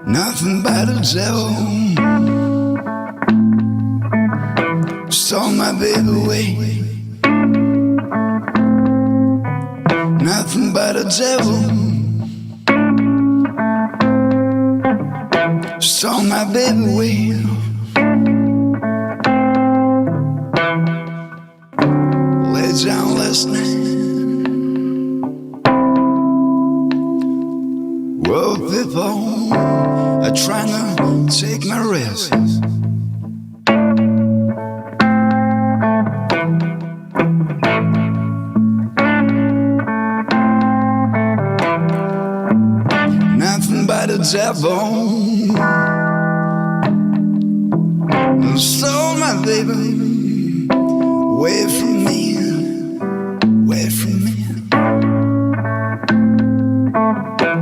Nothing but a devil stole my baby away. Nothing but a devil stole my baby away. Lay down last night. Well, people are trying to take my rest. Nothing but the devil stole my baby away from me, away from me,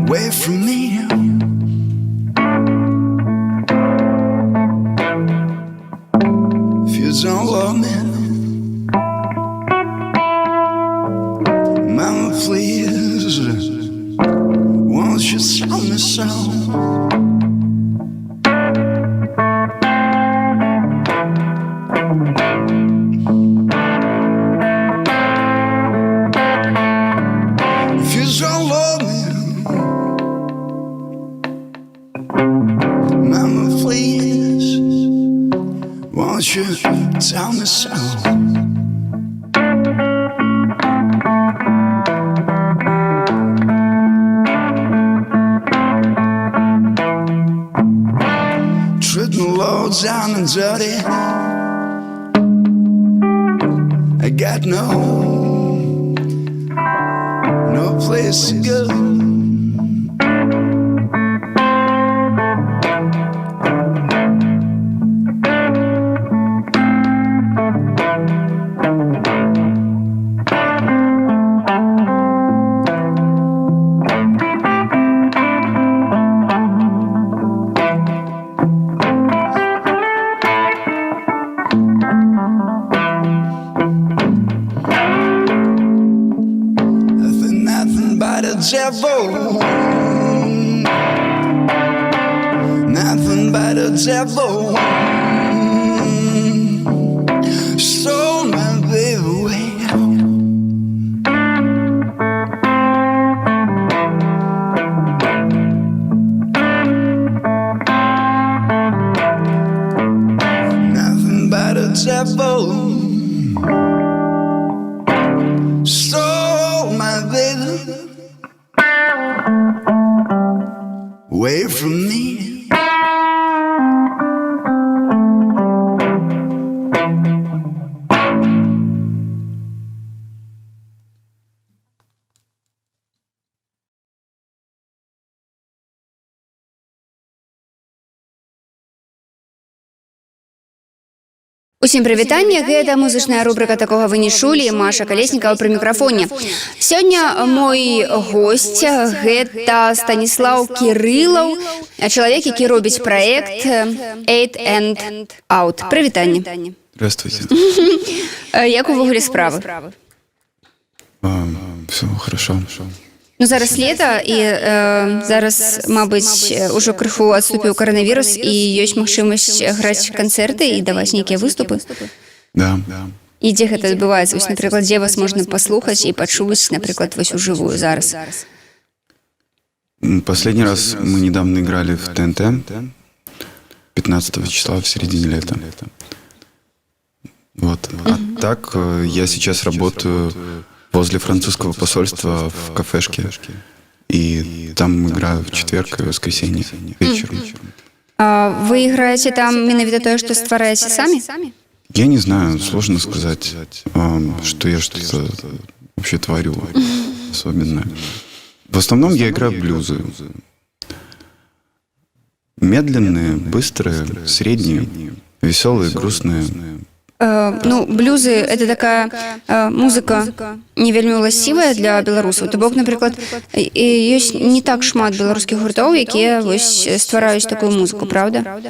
away from me. If you don't love me, mama, please, won't you tell me so? If you don't love me, mama, please, won't you tell me so? Treat me low down and dirty. I got no place to go. Devil, nothing but a devil stole my baby away. Nothing but a devil stole my baby away from me. Усім прывітанне, гэта музычная рубрика такога вы не чулі, Маша Калеснікова пры мікрафоне. Сёння мой госць гэта Станіслаў Кірылаў, чалавек, які робіць праект Eight and Out. Прывітанне. Здравствуйте. Як увогуле справы? Все хорошо. Ну, зараз лета, і зараз, мабыць, ужо крыху адступіў каранавірус, і ёсць магчымасць граць канцэрты і даваць нейкія выступы. Да. І дзе гэта адбываецца? Вось, напрыклад, дзе вас можна паслухаць і пачуць, напрыклад, вось ужывую зараз? Последний раз мы недавно играли в ТНТ 15 числа в середине лета. Вот. А так я сейчас работаю возле французского посольства в кафешке. И там играю в четверг и воскресенье вечером. А вы играете там менавіта тое, што ствараеце самі? Я не знаю, сложно сказать, что я что-то вообще творю особенное. В основном я играю в блюзы. Медленные, быстрые, средние, веселые, грустные. Ну, блюзы — это такая музыка не вельмі ўласцівая для беларусаў. То бок, напрыклад, ёсць не так шмат беларускіх гуртоў, якія вось ствараюць такую музыку, правда?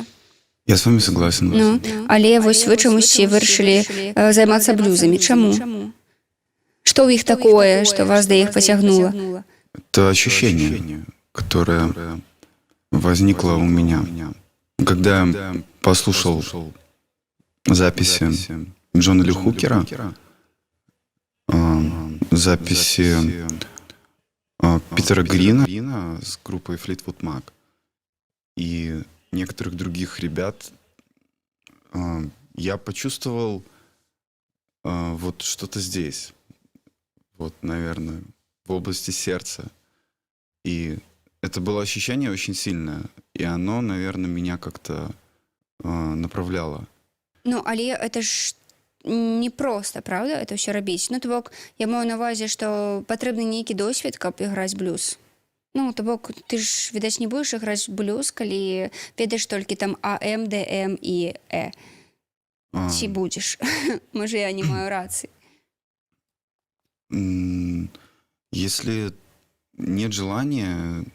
Я с вами согласен. Ну, але вось вы чамусьці вырашылі займацца блюзамі. Чаму? Што ў іх такое, што вас да іх пацягнула? Это ощущение, которое возникла у меня, когда я послушал записи Джона Ли Хукера, записи Питера Грина с группой Fleetwood Mac и некоторых других ребят, я почувствовал вот что-то здесь, вот, наверное, в области сердца. И это было ощущение очень сильное, и оно, наверное, меня как-то направляло. Ну, але це ж не просто, правда, це все робити. Ну, то бок, я маю на увазі, що потрібен нейкий досвід, каб грати блюз. Ну, то бок, ти ж, відаць, не будеш грати блюз, коли ведаєш тільки там АМ, ДМ і Е. Чи будеш? Може, я не маю рації. Если нет желания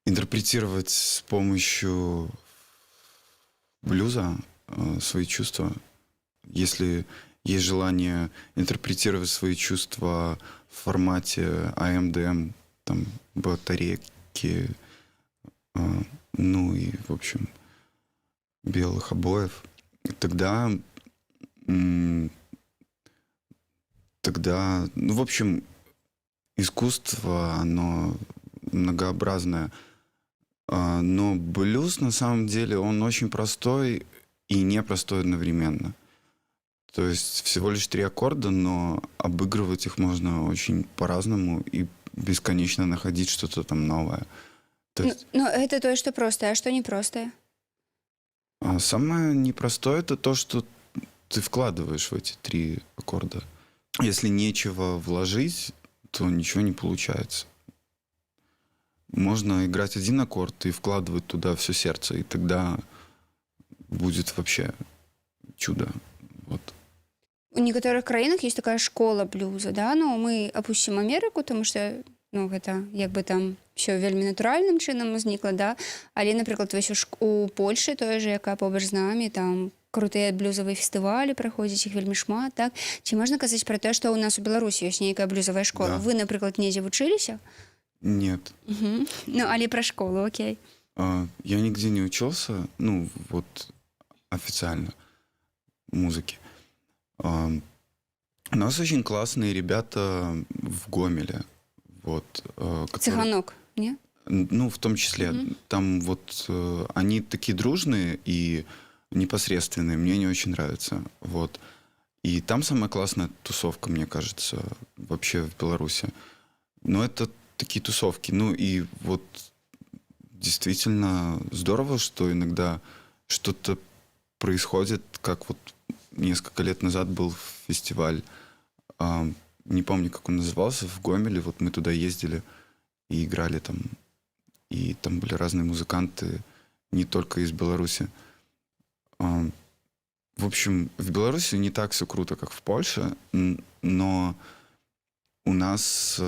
интерпретировать с помощью блюза свои чувства, если есть желание интерпретировать свои чувства в формате АМДМ, там, батарейки, ну и, в общем, белых обоев, тогда, ну, в общем, искусство, оно многообразное. Но блюз, на самом деле, он очень простой и непростой одновременно. То есть всего лишь 3 аккорда, но обыгрывать их можно очень по-разному и бесконечно находить что-то там новое. То есть, Ну, это то, что простое, а что непростое? самое непростое — это то, что ты вкладываешь в эти 3 аккорда. Если нечего вложить, то ничего не получается. Можно играть 1 аккорд и вкладывать туда все сердце, и тогда будет вообще чудо. Вот. У некоторых краінах есть такая школа блюза, да? Ну, мы опустим Америку, тому що, ну, гэта як бы там все вельмі натуральным чынам узнікла, да? Але, напрыклад, вось у Польшы тое же, якая побач з намі, там крутыя блюзавыя фестывалі праходзяць, іх вельмі шмат, так? Ці можна казаць пра тое, што ў нас у Беларусі ёсць нейкая блюзавая школа? Да. Вы, напрыклад, недзе вучыліся? Нет. Угу. Ну, але пра школу, окей. Я нигде не учился, ну, вот официально музыки. У нас очень классные ребята в Гомеле. Вот, которые, Цыганок, не? ну, в том числе. Там вот они такие дружные и непосредственные. Мне они очень нравятся. Вот. И там самая классная тусовка, мне кажется, вообще в Беларуси. Но это такие тусовки. Ну и вот действительно здорово, что иногда что-то происходит, как вот несколько лет назад был фестиваль, не помню, как он назывался, в Гомеле. Вот мы туда ездили и играли там. И там были разные музыканты, не только из Беларуси. В общем, в Беларуси не так все круто, как в Польше, но у нас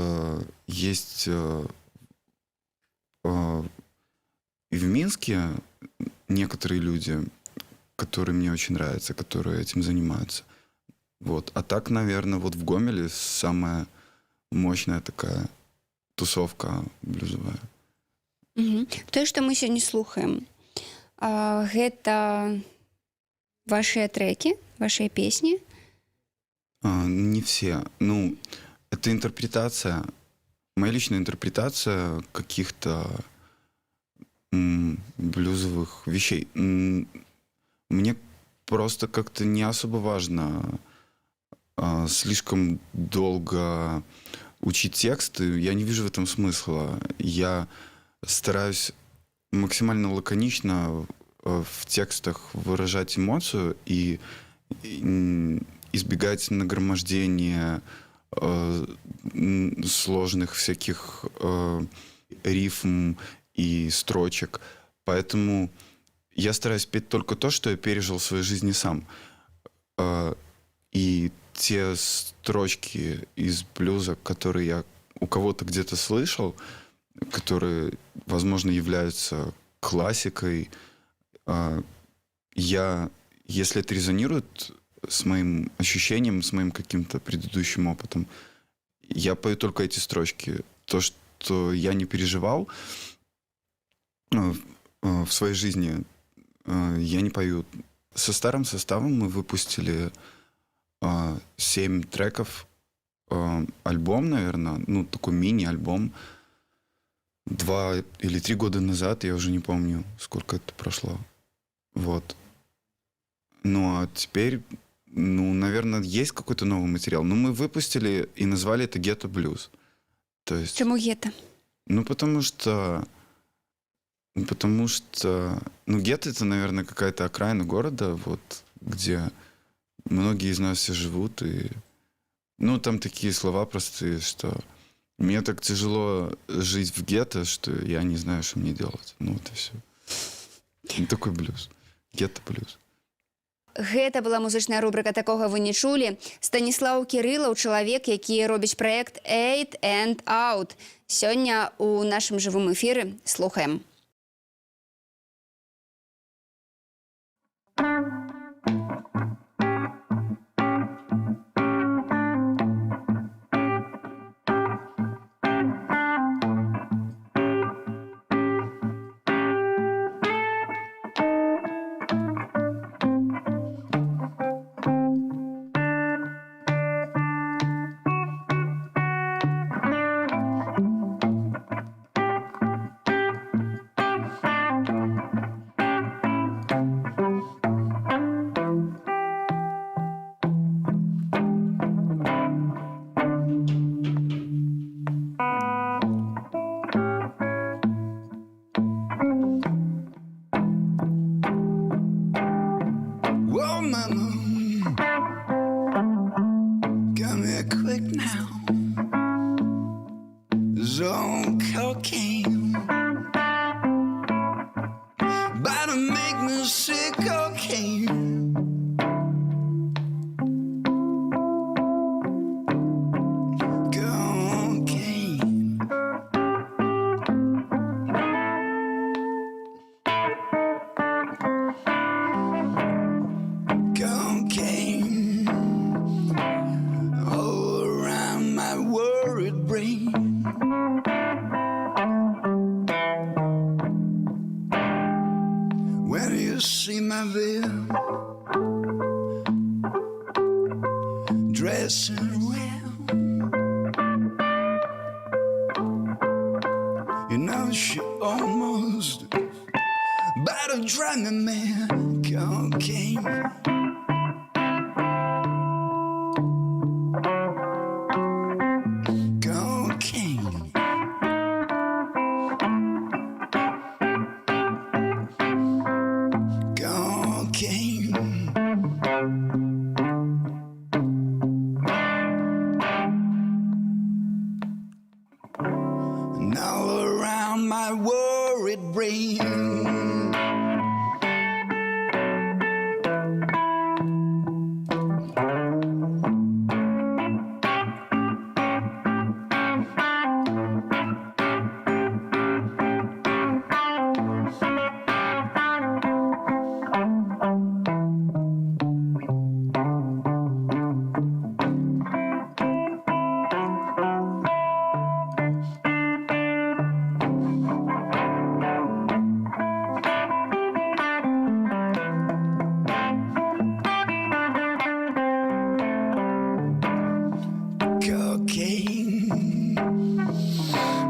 есть и в Минске некоторые люди, которые мне очень нравятся, которые этим занимаются. Вот. А так, наверное, вот в Гомеле самая мощная такая тусовка блюзовая. Угу. Тое, што мы сёння слухаем, гэта вашыя трэкі, вашыя песні? Не все. Ну, это интерпретация, моя личная интерпретация каких-то блюзовых вещей. Мне просто как-то не особо важно слишком долго учить тексты. Я не вижу в этом смысла. Я стараюсь максимально лаконично в текстах выражать эмоцию и избегать нагромождения сложных всяких рифм и строчек. Поэтому я стараюсь петь только то, что я пережил в своей жизни сам. И те строчки из блюза, которые я у кого-то где-то слышал, которые, возможно, являются классикой, если это резонирует с моим ощущением, с моим каким-то предыдущим опытом, я пою только эти строчки. То, что я не переживал, в своей жизни я не пою. Со старым составом мы выпустили 7 треков, альбом, наверное, ну, такой мини-альбом 2 или 3 года назад, я уже не помню, сколько это прошло. Вот. Ну, а теперь, ну, наверное, есть какой-то новый материал. Но мы выпустили и назвали это «Гетто Блюз». То есть... Чому гетто? Ну, потому что, ну, гетто — это, наверное, какая-то окраина города, вот, где многие из нас все живут, и, ну, там такие слова простые, что мне так тяжело жить в гетто, что я не знаю, что мне делать. Ну, вот и все. Ну, такой блюз. Гетто-блюз. Гэта была музычная рубрика «Такога вы не чулі». Станіслаў Кірылаў, чалавек, які робіць праект «Eight and Out». Сёння у нашым жывым эфіры слухаем. Whoa, mama, come here quick now. Zone cocaine, about to make me sick. Cocaine, cocaine. Cocaine all around my worried brain. When you see my veil dressing well, you know she almost about to drive me mad. Cocaine. Cocaine. Cocaine. And all around my worried brain. Cocaine.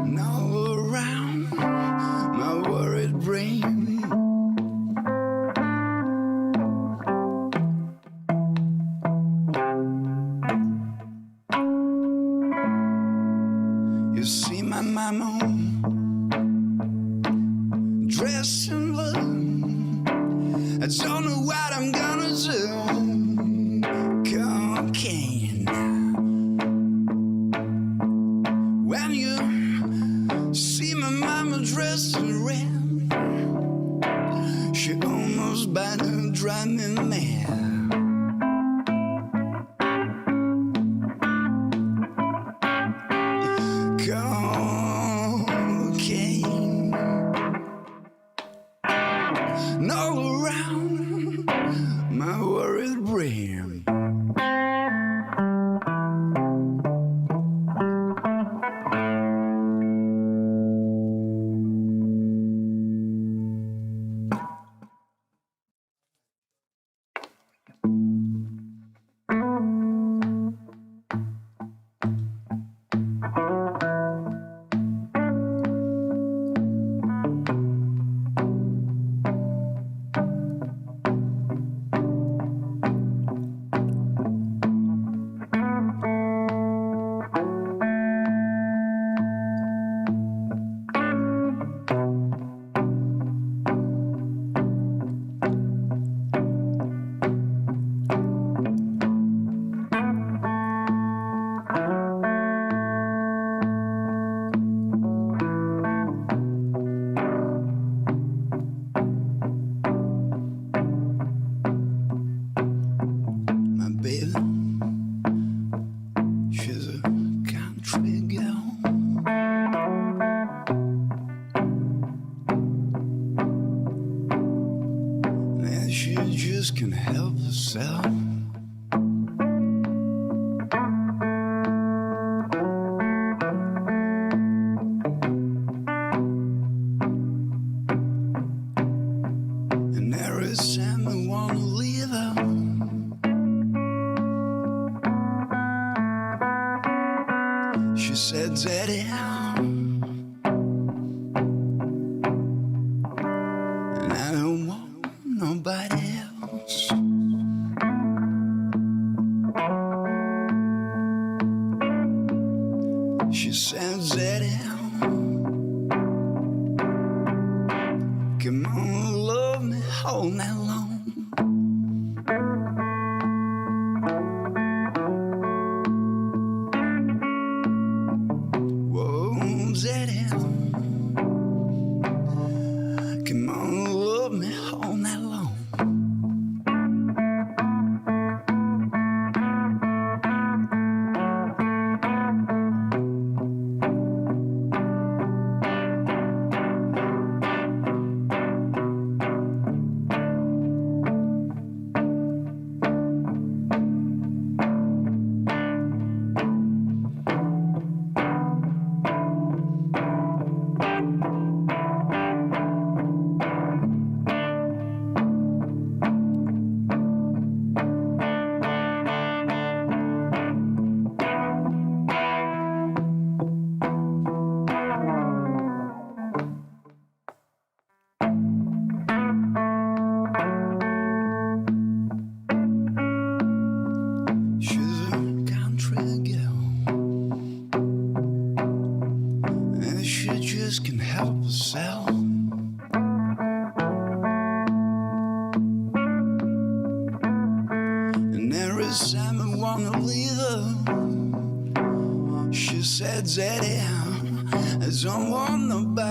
And all around my worried brain. You see my mama dressed in blue. I don't know what I'm gonna do. Cocaine. When you see my mama dressed in red, she almost about to drive me mad. Cocaine. And all around my worried brain. she just can't help herself. And every time I wanna leave her, she said, Daddy, and I don't want nobody else. She said, Daddy, come on, love me all night long. Whoa, Daddy, come on, love me all night long. She's a country girl, and she just can't help herself. And every time I wanna leave her, she said, Daddy, I don't want nobody